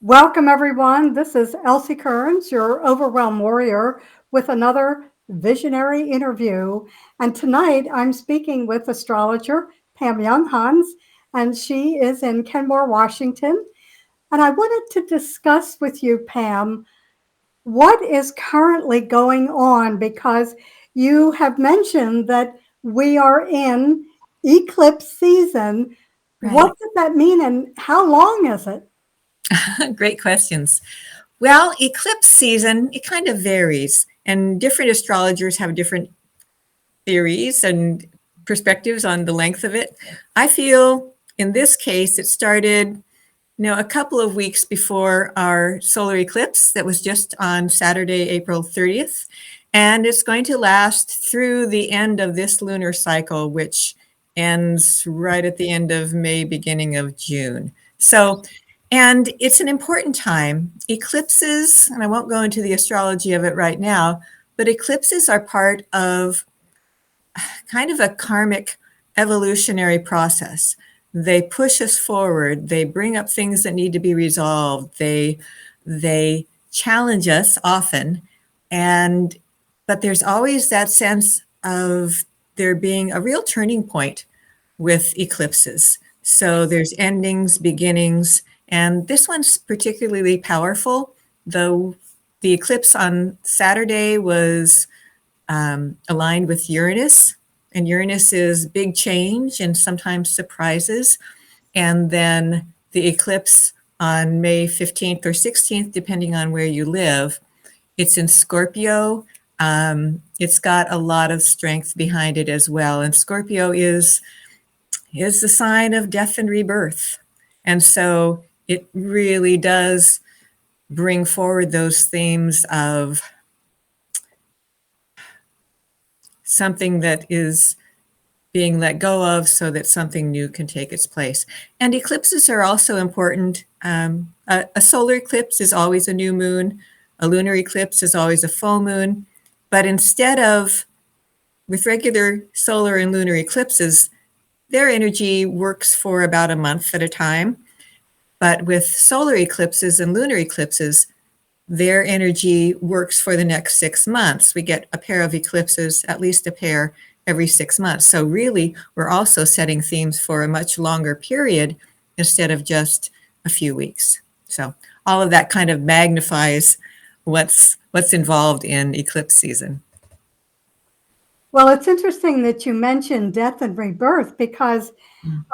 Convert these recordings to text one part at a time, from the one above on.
Welcome, everyone. This is Elsie Kerns, your overwhelmed warrior, with another visionary interview. And tonight I'm speaking with astrologer Pam Younghans, and she is in Kenmore, Washington. And I wanted to discuss with you, Pam, what is currently going on because you have mentioned that we are in eclipse season. Right. What does that mean and how long is it? Great questions. Well, eclipse season, it kind of varies, and different astrologers have different theories and perspectives on the length of it. I feel in this case, it started, a couple of weeks before our solar eclipse that was just on Saturday, April 30th. And it's going to last through the end of this lunar cycle, which ends right at the end of May, beginning of June. And it's an important time. Eclipses, and I won't go into the astrology of it right now, but eclipses are part of kind of a karmic evolutionary process. They push us forward. They bring up things that need to be resolved. They challenge us often, and but there's always that sense of there being a real turning point with eclipses. So there's endings, beginnings, and this one's particularly powerful. Though the eclipse on Saturday was aligned with Uranus, and Uranus is big change and sometimes surprises. And then the eclipse on May 15th or 16th, depending on where you live, it's in Scorpio. It's got a lot of strength behind it as well. And Scorpio is the sign of death and rebirth. And so it really does bring forward those themes of something that is being let go of so that something new can take its place. And eclipses are also important. A solar eclipse is always a new moon. A lunar eclipse is always a full moon. But instead of, with regular solar and lunar eclipses, their energy works for about a month at a time. But with solar eclipses and lunar eclipses, their energy works for the next 6 months. We get a pair of eclipses, at least a pair every 6 months. So really, we're also setting themes for a much longer period instead of just a few weeks. So all of that kind of magnifies what's involved in eclipse season. Well, it's interesting that you mentioned death and rebirth because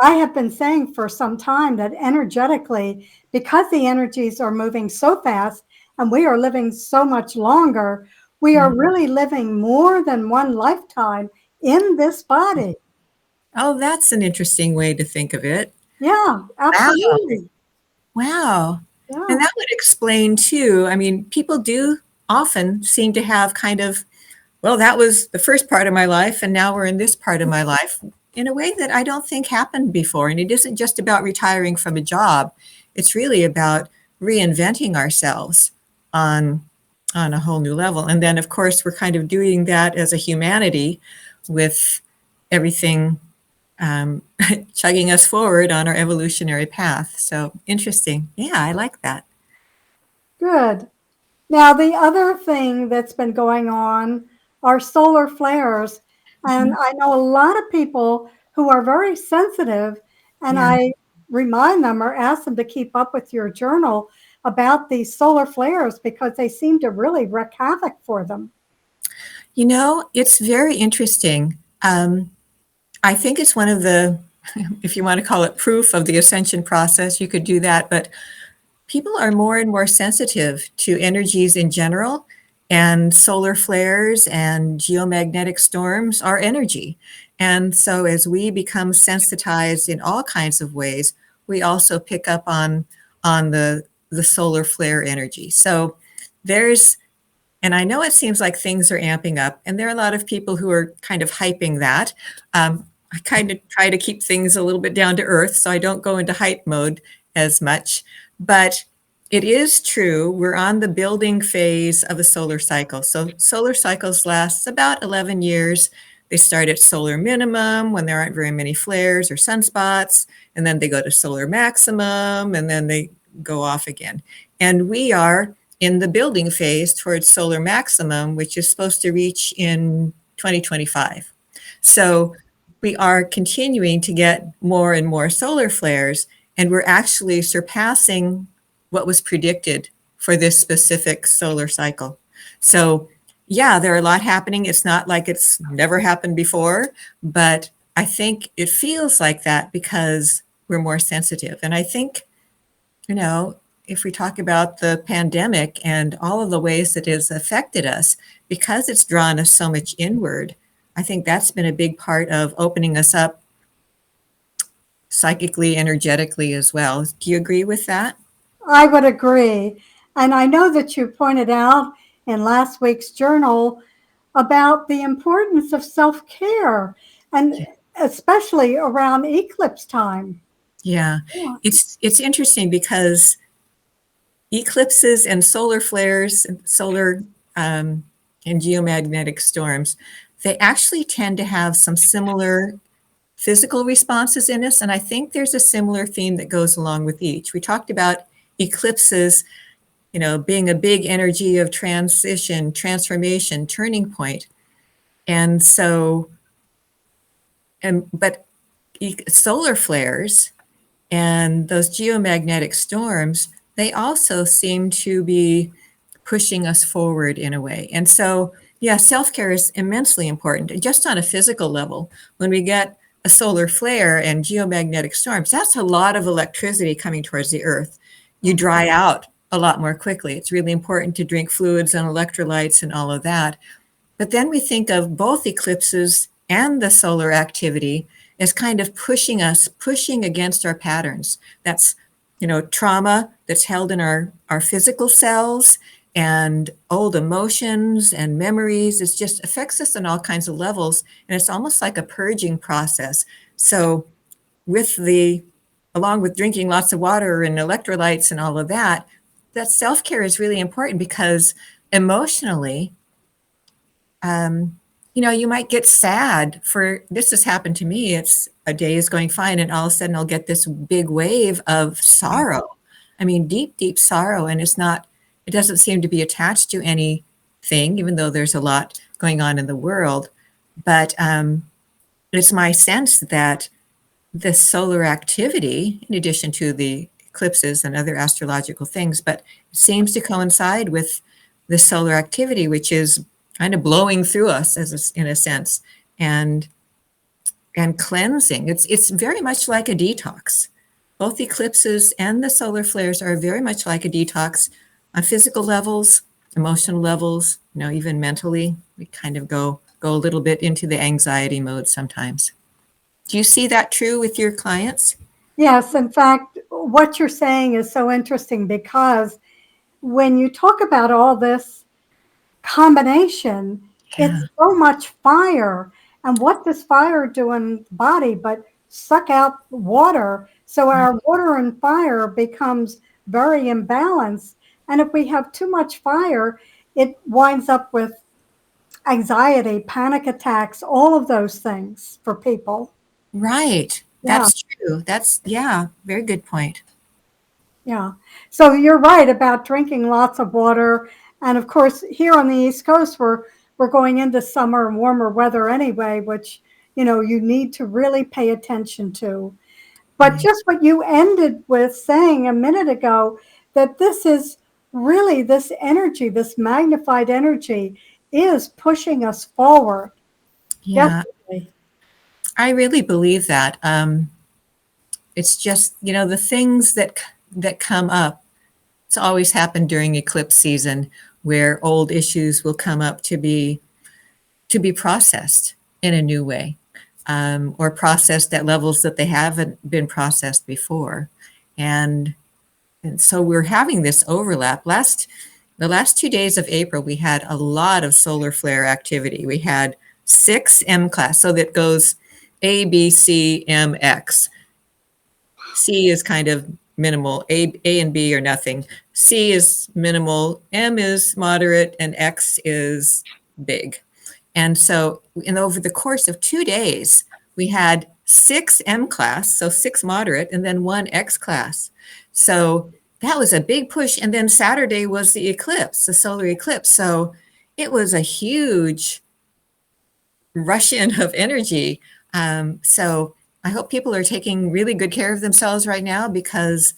I have been saying for some time that energetically, because the energies are moving so fast and we are living so much longer, we are really living more than one lifetime in this body. Oh, that's an interesting way to think of it. Yeah, Wow. absolutely. Wow. And Yeah. that would explain too. I mean, people do often seem to have kind of, well, that was the first part of my life, and now we're in this part of my life in a way that I don't think happened before. And it isn't just about retiring from a job, it's really about reinventing ourselves on, on a whole new level. And then, of course, we're kind of doing that as a humanity with everything chugging us forward on our evolutionary path. So interesting. Yeah, I like that. Good. Now, the other thing that's been going on are solar flares. And Mhm. I know a lot of people who are very sensitive, and Yeah. I remind them or ask them to keep up with your journal about these solar flares because they seem to really wreak havoc for them. It's very interesting. I think it's one of the, if you want to call it proof of the ascension process, you could do that. But people are more and more sensitive to energies in general, and solar flares and geomagnetic storms are energy. And so as we become sensitized in all kinds of ways, we also pick up on the solar flare energy. So there's and I know it seems like things are amping up, and there are a lot of people who are kind of hyping that. I kind of try to keep things a little bit down to earth, so I don't go into hype mode as much. But it is true, we're on the building phase of a solar cycle. So solar cycles last about 11 years. They start at solar minimum when there aren't very many flares or sunspots, and then they go to solar maximum, and then they go off again. And we are in the building phase towards solar maximum, which is supposed to reach in 2025. So we are continuing to get more and more solar flares, and we're actually surpassing what was predicted for this specific solar cycle. So yeah, there are a lot happening. It's not like it's never happened before, but I think it feels like that because we're more sensitive. And I think, you know, if we talk about the pandemic and all of the ways that it has affected us, because it's drawn us so much inward, I think that's been a big part of opening us up psychically, energetically as well. Do you agree with that? I would agree. And I know that you pointed out in last week's journal about the importance of self care, and especially around eclipse time. Yeah, Yeah. it's interesting because eclipses and solar flares, and solar and geomagnetic storms, they actually tend to have some similar physical responses in us. And I think there's a similar theme that goes along with each. We talked about eclipses, you know, being a big energy of transition, transformation, turning point. And so, but solar flares and those geomagnetic storms, they also seem to be pushing us forward in a way. And so, yeah, self care is immensely important, just on a physical level. When we get a solar flare and geomagnetic storms, that's a lot of electricity coming towards the earth. You dry out a lot more quickly. It's really important to drink fluids and electrolytes and all of that. But then we think of both eclipses and the solar activity as kind of pushing us, pushing against our patterns. That's, you know, trauma that's held in our physical cells and old emotions and memories. It just affects us on all kinds of levels. And it's almost like a purging process. So with along with drinking lots of water and electrolytes and all of that, that self-care is really important because emotionally, you know, you might get sad for this has happened to me. It's a day is going fine, and all of a sudden I'll get this big wave of sorrow. I mean, deep, deep sorrow. And it doesn't seem to be attached to anything, even though there's a lot going on in the world. But it's my sense that the solar activity, in addition to the eclipses and other astrological things, but it seems to coincide with the solar activity, which is kind of blowing through us in a sense, and cleansing. It's very much like a detox. Both eclipses and the solar flares are very much like a detox on physical levels, emotional levels, you know, even mentally. We kind of go a little bit into the anxiety mode sometimes. Do you see that true with your clients? Yes, in fact, what you're saying is so interesting because when you talk about all this combination, Yeah, it's so much fire. And what does fire do in the body but suck out water? So right. our water and fire becomes very imbalanced. And if we have too much fire, it winds up with anxiety, panic attacks, all of those things for people. Right. Yeah. That's true. Yeah, very good point. Yeah. So you're right about drinking lots of water. And of course, here on the East Coast, we're going into summer and warmer weather anyway, which, you know, you need to really pay attention to. But Right. just what you ended with saying a minute ago, that this is really this energy, this magnified energy is pushing us forward. Yeah, Definitely. I really believe that. It's just, you know, the things that come up. It's always happened during eclipse season where old issues will come up to be processed in a new way, or processed at levels that they haven't been processed before. And and so we're having this overlap. The last 2 days of April, we had a lot of solar flare activity. We had 6 M class, so that goes A, B, C, M, X. C is kind of minimal. A and B are nothing. C is minimal. M is moderate, and X is big. And so, over the course of 2 days, we had 6 M class, so 6 moderate, and then 1 X class. So that was a big push. And then Saturday was the eclipse, the solar eclipse. So it was a huge rush in of energy. So I hope people are taking really good care of themselves right now, because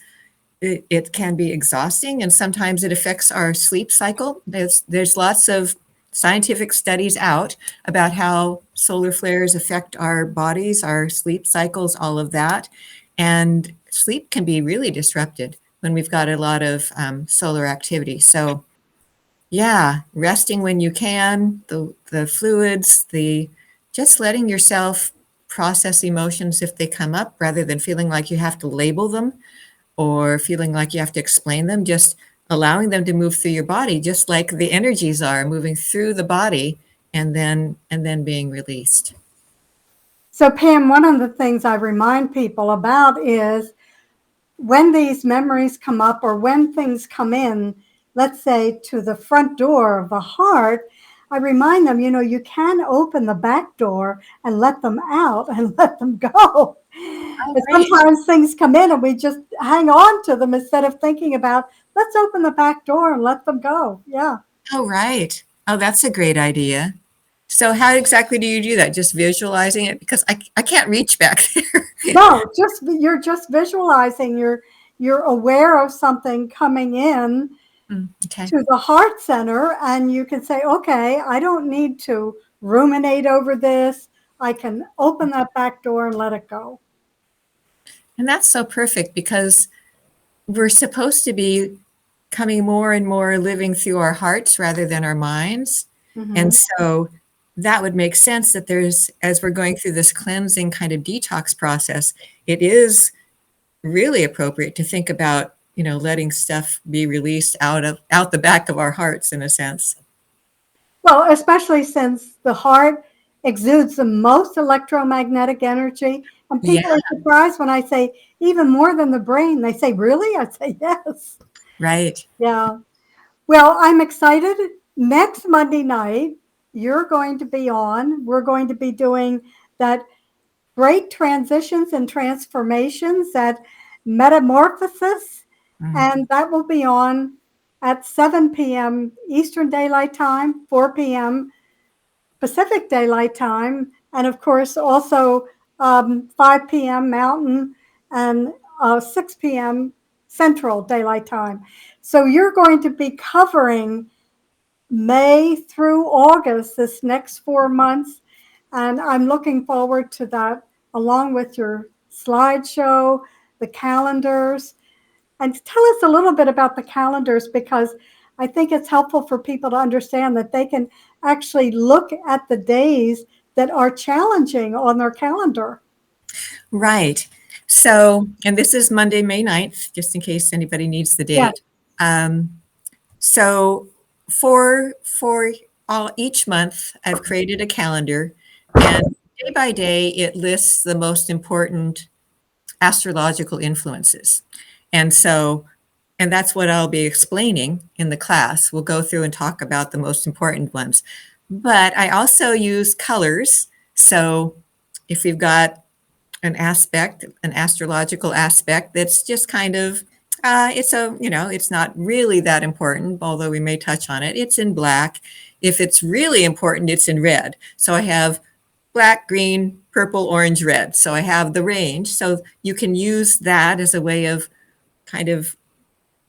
it can be exhausting, and sometimes it affects our sleep cycle. There's lots of scientific studies out about how solar flares affect our bodies, our sleep cycles, all of that. And sleep can be really disrupted when we've got a lot of solar activity. So yeah, resting when you can, the fluids, the just letting yourself process emotions if they come up, rather than feeling like you have to label them or feeling like you have to explain them, just allowing them to move through your body, just like the energies are moving through the body, and then being released. So, Pam, one of the things I remind people about is when these memories come up or when things come in, let's say to the front door of the heart, I remind them, you can open the back door and let them out and let them go. Oh, And right. sometimes things come in and we just hang on to them instead of thinking about, let's open the back door and let them go. Yeah. Oh, right. Oh, that's a great idea. So how exactly do you do that? Just visualizing it? Because I can't reach back there. No, you're just visualizing, you're aware of something coming in Okay. to the heart center, and you can say, okay, I don't need to ruminate over this. I can open that back door and let it go. And that's so perfect, because we're supposed to be coming more and more living through our hearts rather than our minds. And Mm-hmm. so that would make sense that as we're going through this cleansing kind of detox process, it is really appropriate to think about, letting stuff be released out the back of our hearts, in a sense. Well, especially since the heart exudes the most electromagnetic energy. And Yeah, people are surprised when I say even more than the brain. They say, really? I say, yes. right. Yeah. Well, I'm excited. Next Monday night, you're going to be on. We're going to be doing that great transitions and transformations, that metamorphosis, Mm. and that will be on at 7 p.m. Eastern Daylight Time, 4 p.m. Pacific Daylight Time, and of course also 5 p.m. Mountain and 6 p.m. Central Daylight Time. So you're going to be covering May through August, this next 4 months. And I'm looking forward to that, along with your slideshow, the calendars. And tell us a little bit about the calendars, because I think it's helpful for people to understand that they can actually look at the days that are challenging on their calendar. Right. So, and this is Monday, May 9th, just in case anybody needs the Yeah. date. So for all each month, I've created a calendar, and day by day, it lists the most important astrological influences. And so, and that's what I'll be explaining in the class. We'll go through and talk about the most important ones. But I also use colors. So if we've got an aspect, an astrological aspect that's just kind of, it's not really that important, although we may touch on it. It's in black. If it's really important, it's in red. So I have black, green, purple, orange, red. So I have the range. So you can use that as a way of kind of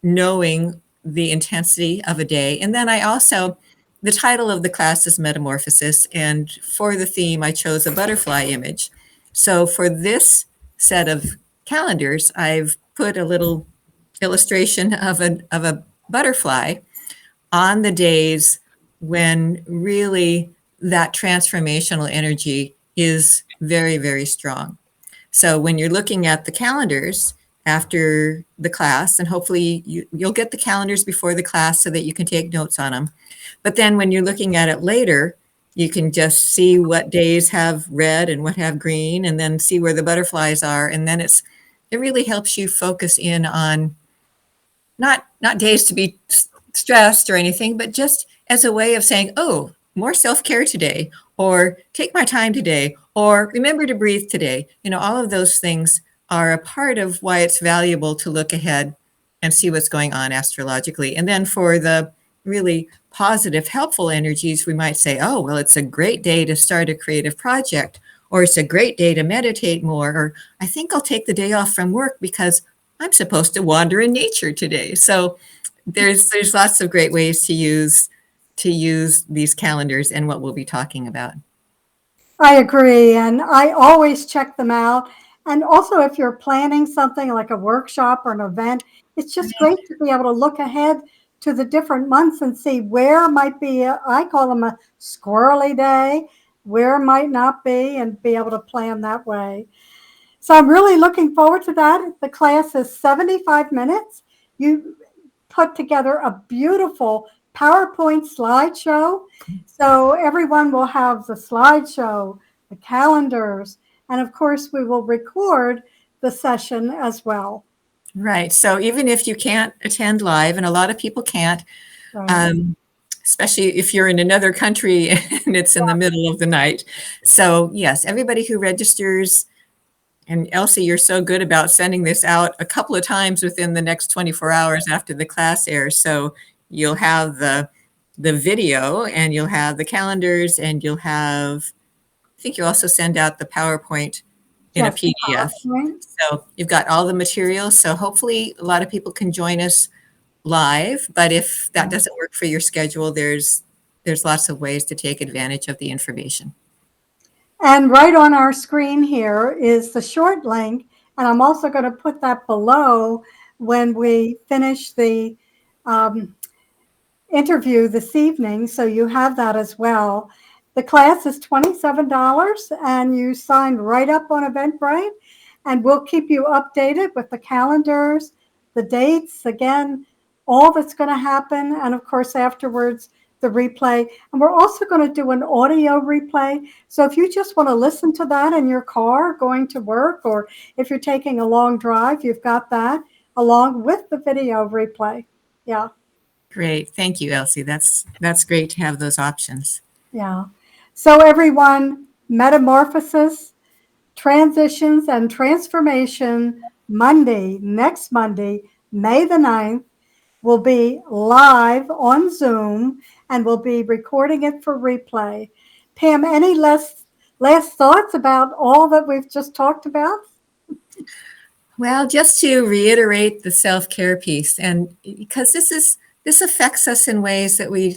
knowing the intensity of a day. And then the title of the class is Metamorphosis. And for the theme, I chose a butterfly image. So for this set of calendars, I've put a little illustration of a butterfly on the days when really that transformational energy is very, very strong. So when you're looking at the calendars after the class, and hopefully you'll get the calendars before the class so that you can take notes on them. But then when you're looking at it later, you can just see what days have red and what have green, and then see where the butterflies are. And then it really helps you focus in on not days to be stressed or anything, but just as a way of saying, oh, more self-care today, or take my time today, or remember to breathe today. All of those things are a part of why it's valuable to look ahead and see what's going on astrologically. And then for the really positive, helpful energies, we might say, oh, well, it's a great day to start a creative project, or it's a great day to meditate more, or I think I'll take the day off from work because I'm supposed to wander in nature today. So there's lots of great ways to use these calendars and what we'll be talking about. I agree. And I always check them out. And also, if you're planning something like a workshop or an event, it's just great to be able to look ahead to the different months and see where might be, I call them a squirrely day, where might not be, and be able to plan that way. So I'm really looking forward to that. The class is 75 minutes. You put together a beautiful PowerPoint slideshow. So everyone will have the slideshow, the calendars, and of course, we will record the session as well. Right. So even if you can't attend live, and a lot of people can't, Right. especially if you're in another country and it's in the middle of the night. So yes, everybody who registers, and Elsie, you're so good about sending this out a couple of times within the next 24 hours after the class airs. So you'll have the video, and you'll have the calendars, and you'll have, I think you also send out the PowerPoint in a Yes, the PDF. PowerPoint. So you've got all the materials. So hopefully a lot of people can join us live, but if that doesn't work for your schedule, there's lots of ways to take advantage of the information. And right on our screen here is the short link. And I'm also going to put that below when we finish the interview this evening. So you have that as well. The class is $27 and you sign right up on Eventbrite, and we'll keep you updated with the calendars, the dates, again, all that's going to happen. And of course, afterwards, the replay. And we're also going to do an audio replay. So if you just want to listen to that in your car going to work, or if you're taking a long drive, you've got that along with the video replay. Yeah. Great. Thank you, Elsie. That's great to have those options. Yeah. So everyone, metamorphosis, transitions, and transformation Monday, next Monday, May the 9th, will be live on Zoom, and we'll be recording it for replay. Pam, any last thoughts about all that we've just talked about? Well, just to reiterate the self-care piece, and because this affects us in ways that we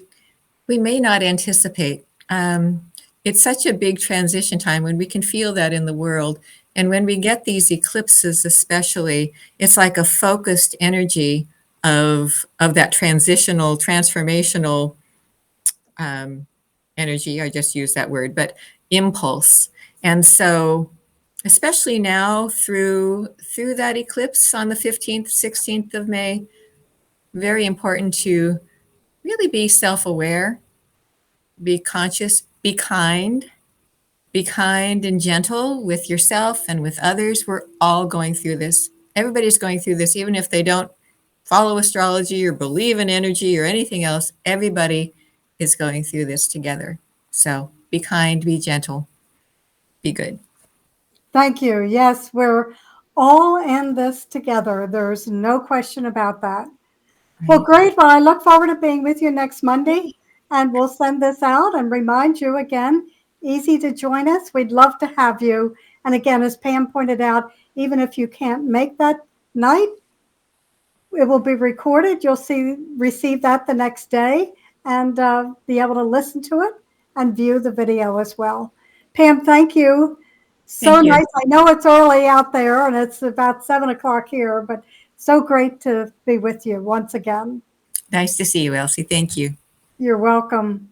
may not anticipate. It's such a big transition time when we can feel that in the world. And when we get these eclipses, especially, it's like a focused energy of that transformational energy. I just use that word, but impulse. And so, especially now through that eclipse on the 15th, 16th of May, very important to really be self-aware, be conscious, be kind and gentle with yourself and with others. We're all going through this. Everybody's going through this, even if they don't follow astrology or believe in energy or anything else. Everybody is going through this together. So be kind, be gentle, be good. Thank you. Yes, we're all in this together. There's no question about that. Well, Right. great. Well, I look forward to being with you next Monday, and we'll send this out and remind you again, easy to join us. We'd love to have you. And again, as Pam pointed out, even if you can't make that night, it will be recorded. You'll receive that the next day, and be able to listen to it and view the video as well. Pam, thank you. So Thank you. nice. I know it's early out there and it's about 7 o'clock here, but so great to be with you once again. Nice to see you, Elsie. Thank you. You're welcome.